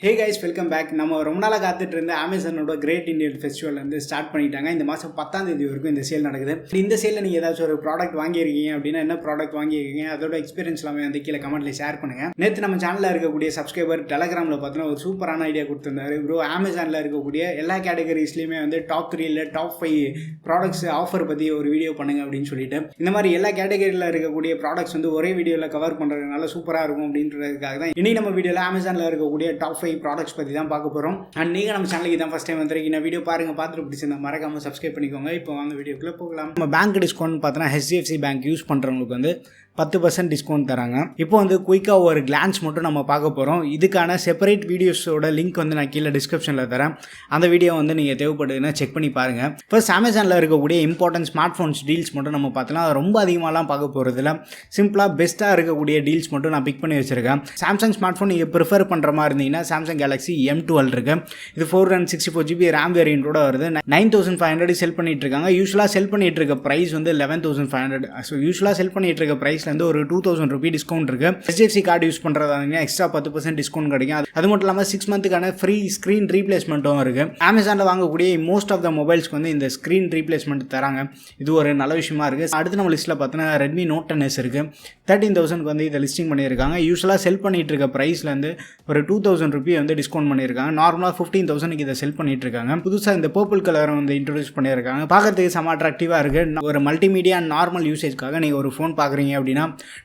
Hey guys, welcome back. நம்ம ரொம்ப நாளாக காத்துட்டு இருந்த அமேசானோட கிரேட் இந்தியன் ஃபெஸ்டிவல் வந்து ஸ்டார்ட் பண்ணிட்டாங்க. இந்த மாதம் 10ஆம் தேதி வரைக்கும் இந்த சேல் நடக்குது. இந்த சேலில் நீங்கள் ஏதாச்சும் ஒரு ப்ராடக்ட் வாங்கியிருக்கீங்க அப்படின்னா என்ன ப்ராடக்ட் வாங்கியிருக்கீங்க அதோட எக்ஸ்பீரியன்ஸ் எல்லாமே வந்து கீழே கமெண்ட்டில் ஷேர் பண்ணுங்கள். நேற்று நம்ம சேனலில் இருக்கக்கூடிய சப்ஸ்கிரைபர் டெலகிராமில் பார்த்தீங்கன்னா ஒரு சூப்பரான ஐடியா கொடுத்துருந்தாரு. ப்ரோ அமேசானில் இருக்கக்கூடிய எல்லா கேட்டகரிஸ்லையுமே வந்து டாப் 3 இல்லை டாப் 5 ப்ராடக்ட்ஸ் ஆஃபர் பற்றி ஒரு வீடியோ பண்ணுங்க அப்படின்னு சொல்லிட்டு இந்த மாதிரி எல்லா கேட்டகரியில் இருக்கக்கூடிய ப்ராடக்ட்ஸ் வந்து ஒரே வீடியோவில் கவர் பண்ணுறதுனால சூப்பராக இருக்கும் அப்படின்றதுக்காக தான் இனி நம்ம வீடியோவில் அமேசானில் இருக்கக்கூடிய டாப் 5 ப்ராடக்ட்ஸ் பற்றி தான் பார்க்க போகிறோம். அண்ட் நீங்கள் நம்ம சேனலுக்கு தான் ஃபஸ்ட் டைம் வந்துருக்கீங்க, வீடியோ பாருங்கள், பார்த்துட்டு பிடிச்சிருந்தா மறக்காமல் சப்ஸ்கிரைப் பண்ணிக்கோங்க. இப்போ வாங்க வீடியோக்குள்ளே போகலாம். நம்ம பேங்க் டிஸ்கவுண்ட் பார்த்தோன்னா HDFC பேங்க் யூஸ் பண்ணுறவங்களுக்கு வந்து 10% டிஸ்கவுண்ட் தராங்க. இப்போ வந்து குயிக்காக ஒரு கிளான்ஸ் மட்டும் நம்ம பார்க்க போகிறோம். இதுக்கான செப்பரேட் வீடியோஸோட லிங்க் வந்து நான் கீழே டிஸ்கிரிப்ஷனில் தரேன். அந்த வீடியோ வந்து நீங்கள் தேவைப்படுதுன்னா செக் பண்ணி பாருங்கள். ஃபர்ஸ்ட் அமேசானில் இருக்கக்கூடிய இம்பார்ட்டன்ட் ஸ்மார்ட் ஃபோன்ஸ் டீல்ஸ் மட்டும் நம்ம பார்த்தோன்னா ரொம்ப அதிகமாகலாம் பார்க்க போகிறதில்ல. சிம்பிளாக பெஸ்ட்டாக இருக்கக்கூடிய டீல்ஸ் மட்டும் நான் பிக் பண்ணி வச்சுருக்கேன். சாம்சங் ஸ்மார்ட் ஃபோன் நீங்கள் ப்ரிஃபர் பண்ணுற மாதிரி இருந்தீங்கன்னா சாம்சங் கேலக்ஸி M12 இருக்குது. இது 464GB RAM வேரியண்ட்டோட வருது. 9500 செல் பண்ணிட்டு இருக்காங்க. யூஸ்வலாக செல் பண்ணிட்டு இருக்க ப்ரைஸ் வந்து 11,500. ஸோ யூஸ்வலாக செல் பண்ணிட்டு இருக்க ப்ரைஸ் வந்து ஒரு 2,000 ரூபி டிஸ்கவுண்ட் இருக்குது. HDFC கார்டு யூஸ் பண்ணுறதாங்க எக்ஸ்ட்ரா 10% டிஸ்கவுண்ட் கிடைக்கும். அது மட்டும் இல்லாமல் 6 மந்த்துக்கான ஃப்ரீ ஸ்க்ரீன் ரீப்ளேஸ்மெண்ட்டும் இருக்குது. அமேசானில் வாங்கக்கூடிய மோஸ்ட் ஆஃப் த மொபைல்ஸ்க்கு வந்து இந்த ஸ்க்ரீன் ரீப்ளேஸ்மெண்ட் தராங்க. இது ஒரு நல்ல விஷயமா இருக்குது. அடுத்து நம்ம லிஸ்ட்டில் பார்த்தோன்னா ரெட்மி நோட் 10s இருக்குது. 13,000 வந்து இதை லிஸ்டிங் பண்ணியிருக்காங்க. யூஸ்வலாக செல் பண்ணிட்டு இருக்க ப்ரைஸ்லேருந்து ஒரு 2,000 ரூபி வந்து டிஸ்கவுண்ட் பண்ணியிருக்காங்க. நார்மலாக 15,000 இதை செல் பண்ணிட்டு இருக்காங்க. புதுசாக இந்த பர்பிள் கலரை வந்து இன்ட்ரோடியூஸ் பண்ணியிருக்காங்க. பார்க்கறதுக்கு செம அட்ராக்டிவாக இருக்குது. ஒரு மல்டிமீடியா நார்மல் யூசேஜ்க்காக நீங்கள் ஒரு ஃபோன் பார்க்குறீங்க அப்படின்னா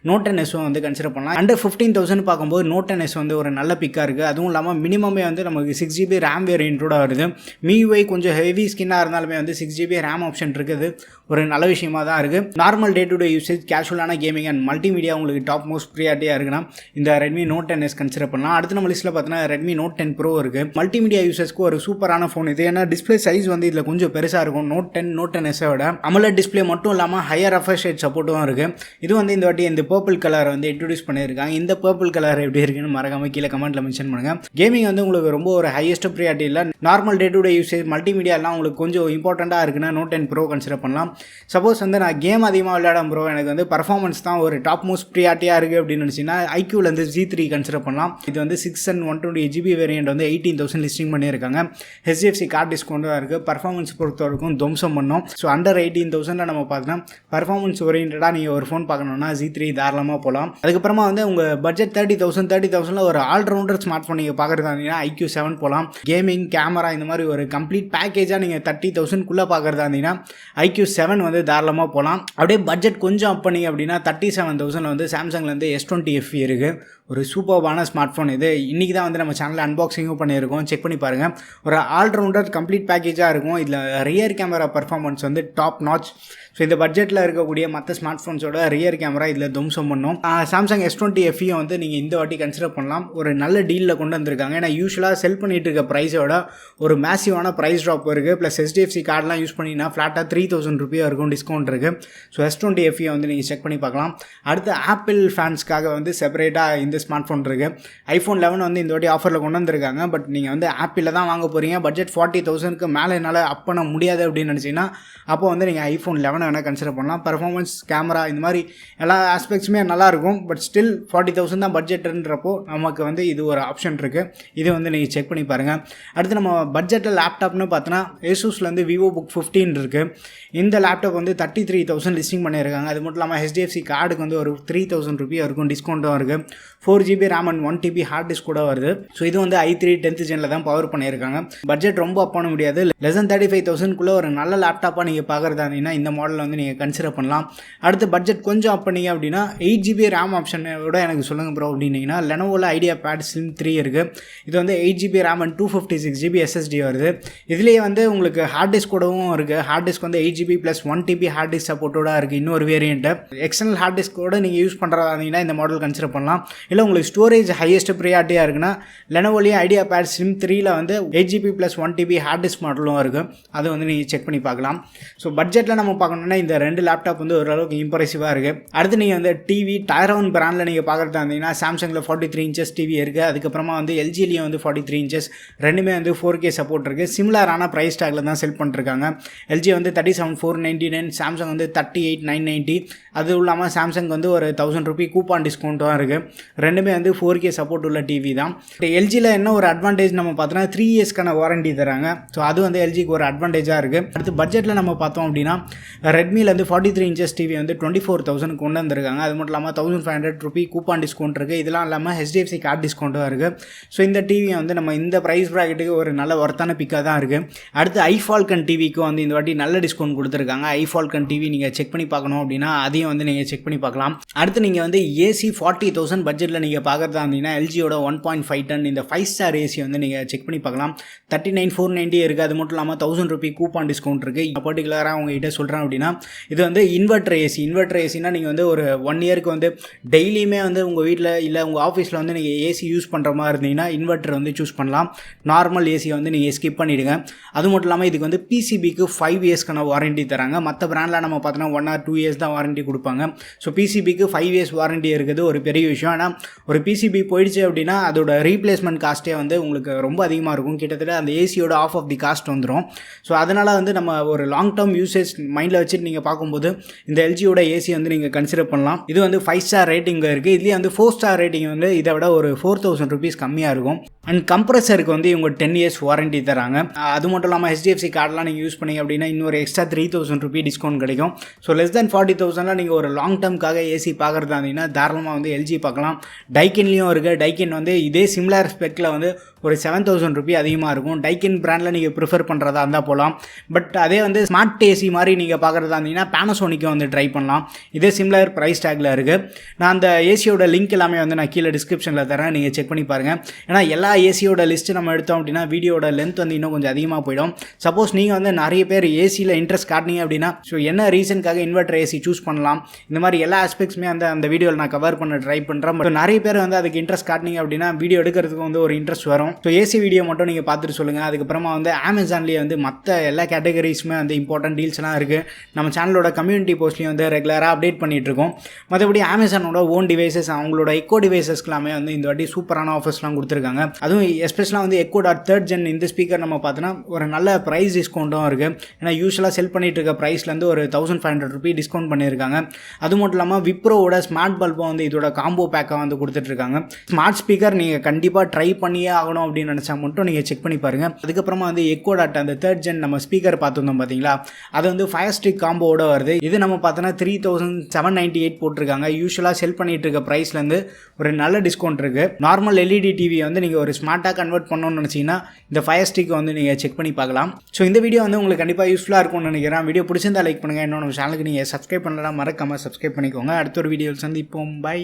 நோட் 10s வந்து கன்சிடர் பண்ணலாம். அண்டர் 15,000 பார்க்கும்போது நோட் 10s வந்து ஒரு நல்ல பிக்காக இருக்குது. அதுவும் இல்லாமல் மினிமமே வந்து நமக்கு 6GB RAM வேரியண்ட்டோட வருது. MIUI கொஞ்சம் ஹெவி ஸ்கின்னாக இருந்தாலுமே வந்து 6GB RAM ஆப்ஷன் இருக்குது. ஒரு நல்ல விஷயமா தான் இருக்குது. Normal day to day usage, கேஷுவலான கேமிங் அண்ட் மல்டிமீடியா உங்களுக்கு டாப் மோஸ்ட் ப்ரியாரிட்டியாக இருக்குன்னா இந்த ரெட்மி நோட் 10s கன்சிடர் பண்ணலாம். அடுத்து நம்ம லிஸ்ட்டில் பார்த்தோன்னா ரெட்மி நோட் 10 Pro இருக்குது. மல்டிமீடியா யூசர்ஸ்க்கு ஒரு சூப்பரான ஃபோன் இது. ஏன்னா டிஸ்பிளே சைஸ் வந்து இதில் கொஞ்சம் பெருசாக இருக்கும். நோட் 10s விட AMOLED டிஸ்பிளே மட்டும் இல்லாமல் ஹையர் ரெஃப்ரெஷ் ரேட் சப்போர்ட்டும் இருக்குது. இது வந்து இந்த வாட்டி இந்த பர்பிள் கலர் வந்து இன்ட்ரோடியூஸ் பண்ணியிருக்காங்க. இந்த பர்பிள் கலர் எப்படி இருக்குன்னு மறக்காம கீழே கமெண்ட்ல மென்ஷன் பண்ணுங்க. கேமிங் வந்து உங்களுக்கு ரொம்ப ஒரு ஹையஸ்ட் ப்ரியாரிட்டி இல்லை. Normal day to day usage மல்டிமீடியாலாம் உங்களுக்கு கொஞ்சம் இம்பார்ட்டண்ட்டாக இருக்குன்னா நோட் 10 Pro கன்சிடர் பண்ணலாம். சப்போஸ் வந்து நான் கேம் அதிகமாக விளையாடும் ப்ரோ, எனக்கு வந்து பர்ஃபார்மன்ஸ் தான் ஒரு டாப் மோஸ்ட் ப்ரியாரிட்டியாக இருக்குது அப்படின்னு நினச்சிங்கன்னா ஐக்யூலேருந்து G3 கன்சிடர் பண்ணலாம். இது வந்து 6 and 128GB வேரியண்ட் வந்து 18,000 லிஸ்டிங் பண்ணியிருக்காங்க. HDFC கார்டு டிஸ்கவுண்ட் தான் இருக்குது. பர்ஃபார்மன்ஸ் பொறுத்த வரைக்கும் துவம்சம் பண்ணோம். ஸோ அண்டர் 18,000 நம்ம பார்த்தோன்னா பர்ஃபார்மன்ஸ் ஓரியன்டாக நீங்கள் ஒரு ஃபோன் பார்க்கணுன்னா G3 தாராளமாக போகலாம். அதுக்கப்புறமா வந்து உங்கள் பட்ஜெட் 30,000 ஒரு ஆல்ரவுண்டர் ஸ்மார்ட் ஃபோன் நீங்கள் பார்க்குறதா இருந்தீங்கன்னா iQ7 போகலாம். கேமிங், கேமரா இந்த மாதிரி ஒரு கம்ப்ளீட் பேக்கேஜாக நீங்கள் 30,000 பார்க்குறதா இருந்தீங்கன்னா iQ7 வந்து தாராளமாக போகலாம். அப்படியே பட்ஜெட் கொஞ்சம் அப் பண்ணி அப்படின்னா 37,000 வந்து சாம்சங்லேருந்து S20 FE இருக்குது. ஒரு சூப்பர்பான ஸ்மார்ட் ஃபோன் இது. இன்றைக்கி தான் வந்து நம்ம சேனலில் அன்பாக்சிங்கும் பண்ணியிருக்கோம். செக் பண்ணி பாருங்கள். ஒரு ஆல்ரவுண்டர் கம்ப்ளீட் பேக்கேஜாக இருக்கும். இதில் ரியர் கேமரா பர்ஃபார்மன்ஸ் வந்து டாப் நாட்ச். ஸோ இந்த பட்ஜெட்டில் இருக்கக்கூடிய மற்ற ஸ்மார்ட் ஃபோன்ஸோட ரியர் கேமரா இதில் துவம்சம் பண்ணும். சாம்சங் S20 FE வந்து நீங்கள் இந்த வாட்டி கன்சிடர் பண்ணலாம். ஒரு நல்ல டீலில் கொண்டு வந்திருக்காங்க. ஏன்னா யூஸ்வலாக செல் பண்ணிட்டு இருக்க ப்ரைஸோட ஒரு மேசிவான ப்ரைஸ் ட்ராப் இருக்குது. ப்ளஸ் HDFC கார்டெலாம் யூஸ் பண்ணிங்கன்னா ஃப்ளாட்டாக 3,000 ரூபியாக இருக்கும் டிஸ்கவுண்ட் இருக்குது. ஸோ S20 FE வந்து நீங்கள் செக் பண்ணி பார்க்கலாம். அடுத்து ஆப்பிள் ஃபேன்ஸ்க்காக வந்து செப்பரேட்டாக இந்த ஸ்மார்ட் ஃபோன் இருக்குது. iPhone 11 வந்து இந்த வாட்டி ஆஃபரில் கொண்டு வந்திருக்காங்க. பட் நீங்கள் வந்து ஆப்பிளில் தான் வாங்க போகிறீங்க. பட்ஜெட் 40,000க்கு மேலே என்னால் அப் பண்ண முடியாது அப்படின்னு நினச்சிங்கன்னா அப்போ வந்து நீங்கள் iPhone 11 வேணால் கன்சிடர் பண்ணலாம். பர்ஃபார்மன்ஸ், கேமரா இந்த மாதிரி எல்லா ஆஸ்பெக்ட்ஸுமே நல்லாயிருக்கும். பட் ஸ்டில் 40,000 தான் பட்ஜெட்டுன்றப்போ நமக்கு வந்து இது ஒரு ஆப்ஷன் இருக்குது. இது வந்து நீங்கள் செக் பண்ணி பாருங்கள். அடுத்து நம்ம பட்ஜெட்டில் லேப்டாப்னு பார்த்தோன்னா ஏசூஸ்லேருந்து VivoBook 15 இருக்குது. இந்த லேப்டாப் வந்து 33,000 லிஸ்டிங் பண்ணியிருக்காங்க. அது மட்டும் இல்லாமல் HDFC கார்டுக்கு வந்து ஒரு 3,000 ரூபி இருக்கும் டிஸ்கவுண்ட்டும் இருக்குது. 4GB RAM and 1TB hard disk கூட வருது. ஸோ இது வந்து i3 10th ஜெனில் தான் பவர் பண்ணியிருக்காங்க. பட்ஜெட் ரொம்ப அப் பண்ண முடியாது. லெஸ் than 35,000 ஒரு நல்ல லேப்டாப்பாக நீங்கள் பார்க்குறதா இருந்தீங்கன்னா இந்த மாடலில் வந்து நீங்கள் கன்சிடர் பண்ணலாம். அடுத்து பட்ஜெட் கொஞ்சம் அப் பண்ணீங்க அப்படின்னா 8GB RAM ஆப்ஷனோட எனக்கு சொல்லுங்கள் ப்ரோ அப்படின்னீங்கன்னா லெனோவோவில் IdeaPad Slim 3 இருக்குது. இது வந்து 8GB RAM and 256GB SSD வருது. இதுலேயே வந்து உங்களுக்கு ஹார்ட் டிஸ்க் கூடவும் இருக்குது. ஹார்ட் டிஸ்க் வந்து 8GB + 1TB ஹார்ட் டிஸ்க் சப்போர்ட்டோட இருக்குது. இன்னொரு வேரியண்ட்டு எக்ஸ்டர்னல் ஹார்ட் டிஸ்கோட நீங்கள் யூஸ் பண்ணுறதா இருந்தீங்கன்னா இந்த மாடல் கன்சிடர் பண்ணலாம். இல்லை உங்களுக்கு ஸ்டோரேஜ் ஹையஸ்ட் ப்ரியாரிட்டியாக இருக்குன்னா லெனோவோலேயே IdeaPad Slim 3ல் வந்து 8GB + 1TB ஹார்ட் டிஸ்க் மாடலும் இருக்குது. அது வந்து நீங்கள் செக் பண்ணி பார்க்கலாம். ஸோ பட்ஜெட்டில் நம்ம பார்க்கணுன்னா இந்த 2 லேப்டாப் வந்து ஓரளவுக்கு இம்ப்ரெசிவாக இருக்குது. அடுத்து நீங்கள் வந்து டிவி டைரோன் பிராண்டில் நீங்கள் பார்க்குறதா இருந்தீங்கன்னா சாம்சங்கில் 43 இன்ச்சஸ் டிவி இருக்குது. அதுக்கப்புறமா வந்து எல்ஜிலையும் வந்து 43 இன்ச்சஸ் ரெண்டுமே வந்து 4K சப்போர்ட் இருக்குது. சிமிலரான ப்ரைஸ் டேக்கில் தான் செல் பண்ணிருக்காங்க. எல்ஜி வந்து 37,499, சாம்சங் வந்து 38,990. அதுவும் இல்லாமல் சாம்சங் வந்து ஒரு 1000 ரூபி கூப்பான் டிஸ்கவுண்ட்டும் இருக்குது. ரெண்டுமே வந்து 4K சப்போர்ட் உள்ள டிவி தான். எல்ஜியில் என்ன ஒரு அட்வான்டேஜ் நம்ம பார்த்தோன்னா 3 இயர்ஸ்க்கான வாரண்டி தராங்க. ஸோ அது வந்து எல்ஜிக்கு ஒரு அட்வான்டேஜாக இருக்குது. அடுத்து பட்ஜெட்டில் நம்ம பார்த்தோம் அப்படின்னா ரெட்மியில் வந்து 43 இன்ச்சஸ் டிவி வந்து 24,000 கொண்டு வந்திருக்காங்க. அது மட்டும் இல்லாமல் 1500 ரூபி கூப்பான் டிஸ்கவுண்ட் இருக்குது. இதெல்லாம் இல்லாமல் HDFC கார்டு டிஸ்கவுண்ட்டும் இருக்குது. ஸோ இந்த டிவியை வந்து நம்ம இந்த ப்ரைஸ் ப்ராக்கெட்டுக்கு ஒரு நல்ல ஒர்த்தான பிக்காக தான் இருக்குது. அடுத்து ஐஃபால்கன் டிவிக்கு வந்து இந்த வாட்டி நல்ல டிஸ்கவுண்ட் கொடுத்துருக்காங்க. ஐஃபால்கன் டிவி நீங்கள் செக் பண்ணி பார்க்கணும் அப்படின்னா அதையும் வந்து நீங்கள் செக் பண்ணி பார்க்கலாம். அடுத்து நீங்கள் வந்து ஏசி 40,000 பட்ஜெட்டில் நீங்கள் பார்க்குறதா இருந்தீங்கன்னா எல்ஜியோட 1.5 டன் இந்த 5 ஸ்டார் ஏசி வந்து நீங்கள் செக் பண்ணி பார்க்கலாம். 39,490 இருக்குது. அது மட்டும் இல்லாமல் 1000 ரூபி கூப்பான் டிஸ்கவுண்ட் இருக்குது. பர்டிகுலராக உங்ககிட்ட சொல்கிறேன் அப்படின்னா இது வந்து இன்வெர்டர் ஏசினா நீங்கள் வந்து ஒரு 1 இயருக்கு வந்து டெய்லியுமே வந்து உங்கள் வீட்டில் இல்லை உங்கள் ஆஃபீஸில் வந்து நீங்கள் ஏசி யூஸ் பண்ணுற மாதிரி இருந்தீங்கன்னா இன்வெர்டர் வந்து சூஸ் பண்ணலாம். நார்மல் ஏசியை வந்து நீங்கள் ஸ்கிப் பண்ணிவிடுங்க. அது மட்டும் இல்லாமல் இதுக்கு வந்து பிசிபிக்கு 5 இயர்ஸ்க்கான வாரண்டி தராங்க. மற்ற பிராண்டில் நம்ம பார்த்தோன்னா 1 or 2 இயர்ஸ் தான் வாரண்டி கொடுப்பாங்க. ஸோ பிசிபிக்கு 5 இயர்ஸ் வாரண்டி இருக்குது ஒரு பெரிய விஷயம். ஆனால் ஒரு பிசிபி போயிடுச்சு அப்படின்னா அதோட ரீப்ளேஸ்மெண்ட் காஸ்ட்டே வந்து உங்களுக்கு ரொம்ப அதிகமாக இருக்கும். கிட்டத்தட்ட அந்த ஏசியோட ஆஃப் ஆஃப் தி காஸ்ட் வந்துடும். ஸோ அதனால் வந்து நம்ம ஒரு லாங் டேர்ம் யூசேஜ் மைண்டில் வச்சுட்டு நீங்கள் பார்க்கும்போது இந்த எல்ஜியோட ஏசி வந்து நீங்கள் கன்சிடர் பண்ணலாம். இது வந்து 5 ஸ்டார் ரேட்டிங் இருக்குது. இதுலேயே வந்து 4 ஸ்டார் ரேட்டிங் வந்து இதை விட ஒரு 4,000 ரூபீஸ் கம்மியாக இருக்கும். அண்ட் கம்ப்ரஸருக்கு வந்து இவங்க 10 இயர்ஸ் வாரண்டி தராங்க. அது மட்டும் இல்லாமல் HDFC கார்டெலாம் நீங்கள் யூஸ் பண்ணீங்க அப்படின்னா இன்னொரு எக்ஸ்ட்ரா 3,000 ரூபி டிஸ்கவுண்ட் கிடைக்கும். ஸோ லெஸ் தென் 40,000 நீங்கள் ஒரு லாங் டேர்முக்காக ஏசி பார்க்குறதா இருந்தீங்கன்னா தாராளமாக வந்து எல்ஜி பார்க்கலாம். டைக்கின்லேயும் இருக்குது. டைக்கின் வந்து இதே சிமிலர் ஸ்பெக்கில் வந்து ஒரு 7,000 ரூபி அதிகமாக இருக்கும். டைக்கின் பிராண்டில் நீங்கள் ப்ரிஃபர் பண்ணுறதா இருந்தால் போகலாம். பட் அதே வந்து ஸ்மார்ட் ஏசி மாதிரி நீங்கள் பார்க்குறதா இருந்தீங்கன்னா பேனசோனிக்கும் வந்து ட்ரை பண்ணலாம். இதே சிமிலர் ப்ரைஸ் டேக்கில் இருக்குது. நான் அந்த ஏசியோட லிங்க் எல்லாமே வந்து நான் கீழே டிஸ்கிரிப்ஷனில் தரேன். நீங்கள் செக் பண்ணி பாருங்கள். ஏன்னா எல்லா ஏசியோட லிஸ்ட்டு நம்ம எடுத்தோம் அப்படின்னா வீடியோட லென்த் வந்து இன்னும் கொஞ்சம் அதிகமாக போயிடும். சப்போஸ் நீங்கள் வந்து நிறைய பேர் ஏசியில் இன்ட்ரெஸ்ட் காட்டினீங்க அப்படின்னா ஸோ என்ன ரீசனுக்காக இன்வெர்டர் ஏசி சூஸ் பண்ணலாம் இந்த மாதிரி எல்லா ஆஸ்பெக்ட்ஸுமே வந்து அந்த வீடியோவில் நான் கவர் பண்ண ட்ரை பண்ணுறேன். பட் நிறைய பேர் வந்து அதுக்கு இன்ட்ரெஸ்ட் காட்டினீங்க அப்படின்னா வீடியோ எடுக்கிறதுக்கு வந்து ஒரு இன்ட்ரெஸ்ட் வரும். ஸோ ஏசி வீடியோ மட்டும் நீங்கள் பார்த்துட்டு சொல்லுங்கள். அதுக்கப்புறமா வந்து அமேசான்லேயே வந்து மற்ற எல்லா கேட்டகரிஸுமே வந்து இம்பார்ட்டன்ட் டீல்ஸ்லாம் இருக்குது. நம்ம சேனலோட கம்யூனிட்டி போஸ்ட்லேயும் வந்து ரெகுலராக அப்டேட் பண்ணிகிட்டு இருக்கோம். மற்றபடி அமேசானோட ஓன் டிவைசஸ் அவங்களோட எக்கோ டிவைசஸ்க்கெல்லாமே வந்து இந்த வாட்டி சூப்பரான ஆஃபர்ஸ்லாம் கொடுத்துருக்காங்க. அதுவும் எஸ்பெஷலாக வந்து Echo.3 Gen இந்த ஸ்பீக்கர் நம்ம பார்த்தோன்னா ஒரு நல்ல ப்ரைஸ் டிஸ்கவுண்ட்டும் இருக்குது. ஏன்னா யூஸ்வலாக செல் பண்ணிட்டு இருக்க ப்ரைஸ்லேருந்து ஒரு 1,500 ரூபி டிஸ்கவுண்ட் பண்ணியிருக்காங்க. அது மட்டும் இல்லாமல் விப்ரோவோட ஸ்மார்ட் பல்பும் வந்து இதோட காம்போ பேக்காக வந்து கொடுத்துட்ருக்காங்க. ஸ்மார்ட் ஸ்பீக்கர் நீங்கள் கண்டிப்பாக ட்ரை பண்ணியே ஆகணும் அப்படின்னு நினச்சா மட்டும் நீங்கள் செக் பண்ணி பாருங்கள். அதுக்கப்புறமா வந்து Echo.3 அந்த 3rd gen நம்ம ஸ்பீக்கர் பார்த்துருந்தோம் பார்த்தீங்களா, அது வந்து ஃபயர் ஸ்டிக் காம்போவோட வருது. இது நம்ம பார்த்தோன்னா 3,798 போட்டிருக்காங்க. யூஸ்வலாக செல் பண்ணிட்டு இருக்க ப்ரைஸ்லேருந்து ஒரு நல்ல டிஸ்கவுண்ட் இருக்குது. நார்மல் எல்இடி டிவி வந்து நீங்கள் ஒரு ஸ்மார்ட்டாக கன்வெர்ட் பண்ணணும்னு நினச்சிங்கன்னா இந்த ஃபயர் ஸ்டிக் வந்து நீங்கள் செக் பண்ணி பார்க்கலாம். ஸோ இந்த வீடியோ வந்து உங்களுக்கு கண்டிப்பாக யூஸ்ஃபுல்லாக இருக்கும்னு நினைக்கிறேன். வீடியோ பிடிச்சிருந்தா லைக் பண்ணுங்கள். இன்னொன்று சேனலுக்கு நீங்கள் சப்ஸ்கிரைப் பண்ணலாம், மறக்காமல் சப்ஸ்கிரைப் பண்ணிக்கோங்க. அடுத்த ஒரு வீடியோவில் சந்திப்போம். பை.